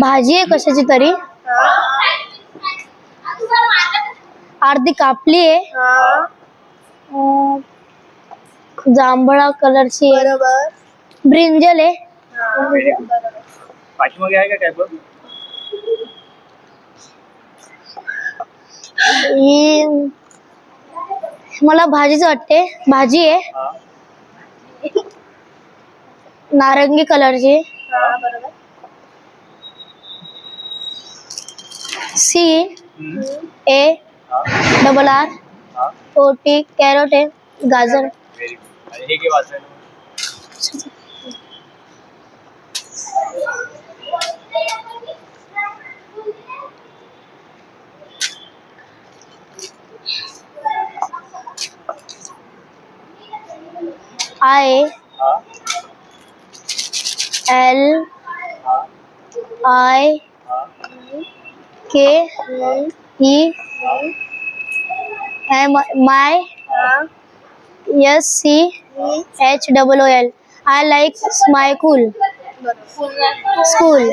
भाजी आहे कशाची तरी, अर्धी कापली आहे, जांभळा कलरची आहे, बरोबर. ब्रिंजल आहे. पाठीमागे आहे का काय बघ. ही मला भाजीच वाटते, भाजी आहे नारंगी कलरची. बरोबर. CARROT, कॅरट आहे, गाजर. Very good. आणि हे घे वाचायला. ILIKEMYSCHOOL. I like my school.